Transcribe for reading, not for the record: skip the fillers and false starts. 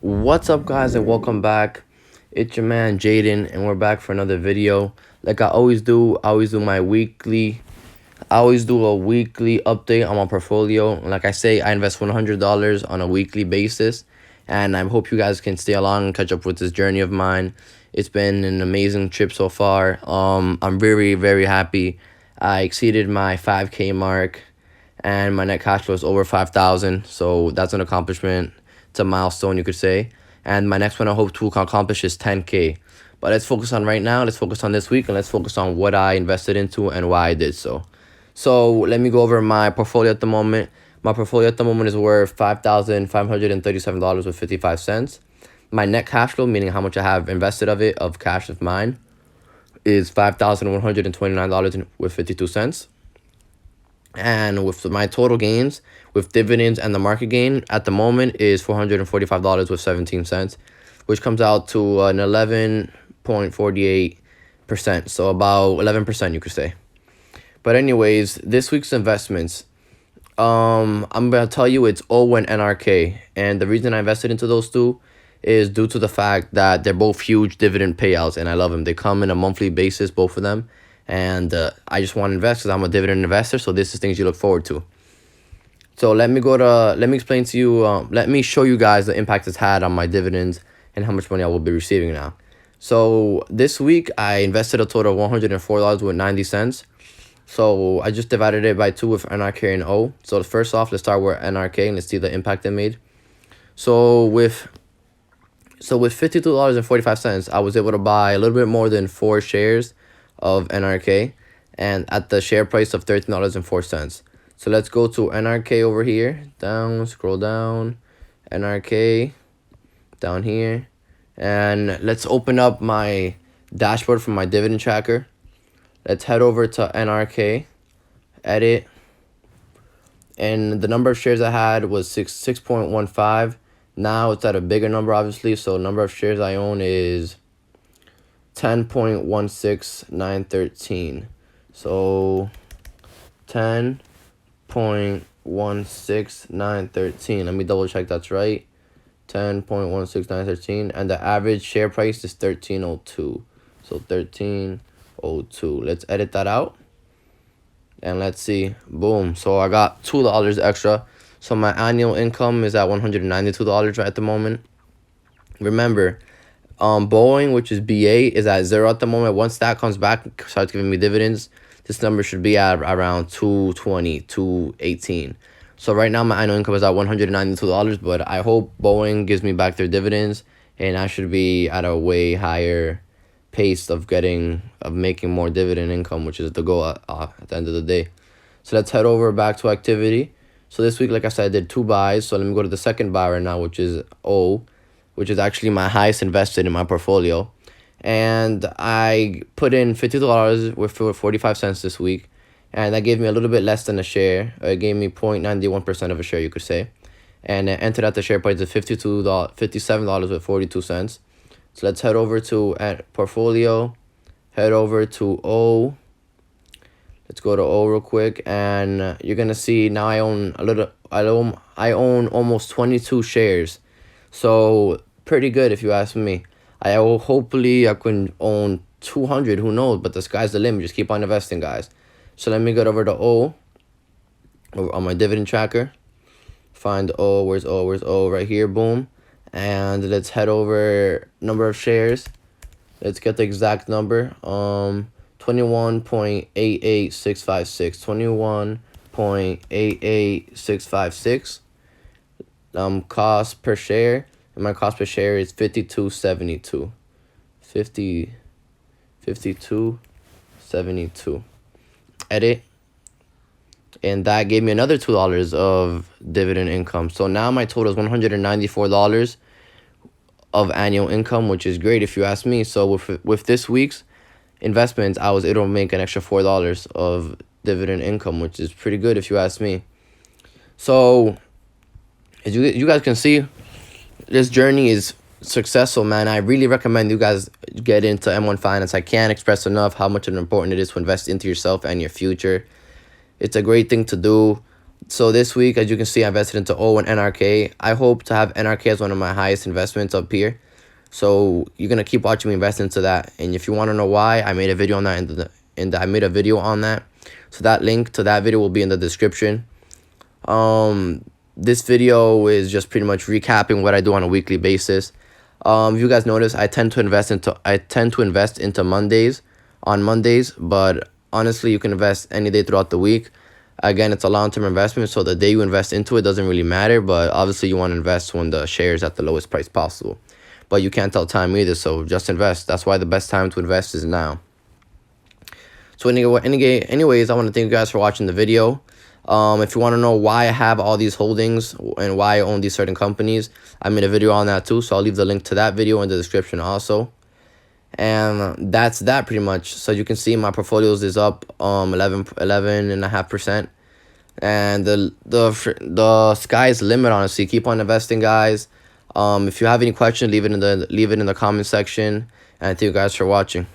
What's up, guys, and welcome back. It's your man Jaden, and we're back for another video. Like I always do, I always do a weekly update on my portfolio. Like I say, I invest $100 on a weekly basis, and I hope you guys can stay along and catch up with this journey of mine. It's been an amazing trip so far. I'm very, very happy. I exceeded my 5K mark, and my net cash flow is over 5,000. So that's an accomplishment. It's a milestone, you could say. And my next one I hope to accomplish is 10K. But let's focus on right now. Let's focus on this week, and let's focus on what I invested into and why I did so. So let me go over my portfolio at the moment. My portfolio at the moment is worth $5,537.55. My net cash flow, meaning how much I have invested of cash of mine, is $5,129.52. And with my total gains, with dividends and the market gain at the moment is $445.17, which comes out to an 11.48%. So about 11%, you could say. But anyways, this week's investments, I'm gonna tell you it's O and NRK, and the reason I invested into those two is due to the fact that they're both huge dividend payouts, and I love them. They come in a monthly basis, both of them, and I just want to invest because I'm a dividend investor. So this is things you look forward to. So let me explain to you. Let me show you guys the impact it's had on my dividends and how much money I will be receiving now. So this week I invested a total of $104.90. So I just divided it by 2 with NRK and O. So first off, let's start with NRK and let's see the impact it made. So with $52.45, I was able to buy a little bit more than 4 shares of NRK, and at the share price of $13.04. So let's go to NRK over here. Scroll down, NRK, down here, and let's open up my dashboard from my dividend tracker. Let's head over to NRK, edit, and the number of shares I had was 6.15. Now it's at a bigger number, obviously, so number of shares I own is 10.16913. So 10.16913. Let me double check that's right. 10.16913, and the average share price is 13.02. So 13.02. Let's edit that out. And let's see. Boom. So I got $2 extra. So my annual income is at $192 right at the moment. Remember, Boeing, which is BA, is at 0 at the moment. Once that comes back, starts giving me dividends, this number should be at around 220, 218. So right now my annual income is at $192, but I hope Boeing gives me back their dividends, and I should be at a way higher pace of making more dividend income, which is the goal at the end of the day. So let's head over back to activity. So this week, like I said, I did 2 buys. So let me go to the second buy right now, which is O, which is actually my highest invested in my portfolio. And I put in $50 with 45 cents this week, and that gave me a little bit less than a share. It gave me 0.91% of a share, you could say. And it entered at the share price of $57 with 42 cents. So let's head over to portfolio, head over to O. Let's go to O real quick, and you're gonna see now I own almost 22 shares. So pretty good if you ask me. Hopefully I can own 200, who knows, but the sky's the limit. Just keep on investing, guys. So let me get over to O on my dividend tracker. Find O. Where's O? Right here. Boom. And let's head over number of shares. Let's get the exact number. 21.88656. 21.88656. Cost per share. And my cost per share is $52.72. 52.72. Edit. And that gave me another $2 of dividend income. So now my total is $194 of annual income, which is great if you ask me. So with this week's investments, I was able to make an extra $4 of dividend income, which is pretty good if you ask me. So as you guys can see, this journey is successful, man. I really recommend you guys get into M1 Finance. I can't express enough how much important it is to invest into yourself and your future. It's a great thing to do. So this week, as you can see, I invested into O and NRK. I hope to have NRK as one of my highest investments up here. So you're gonna keep watching me invest into that. And if you want to know why, I made a video on that. I made a video on that. So that link to that video will be in the description. This video is just pretty much recapping what I do on a weekly basis. If you guys notice, I tend to invest into Mondays, but honestly, you can invest any day throughout the week. Again, it's a long-term investment, so the day you invest into it doesn't really matter, but obviously you want to invest when the share is at the lowest price possible. But you can't tell time either, so just invest. That's why the best time to invest is now. So anyways, I want to thank you guys for watching the video. If you want to know why I have all these holdings and why I own these certain companies, I made a video on that too, so I'll leave the link to that video in the description also. And that's that pretty much. So you can see my portfolios is up 11.5%, and the sky's the limit, honestly. Keep on investing, guys. If you have any questions, leave it in the comment section, and thank you guys for watching.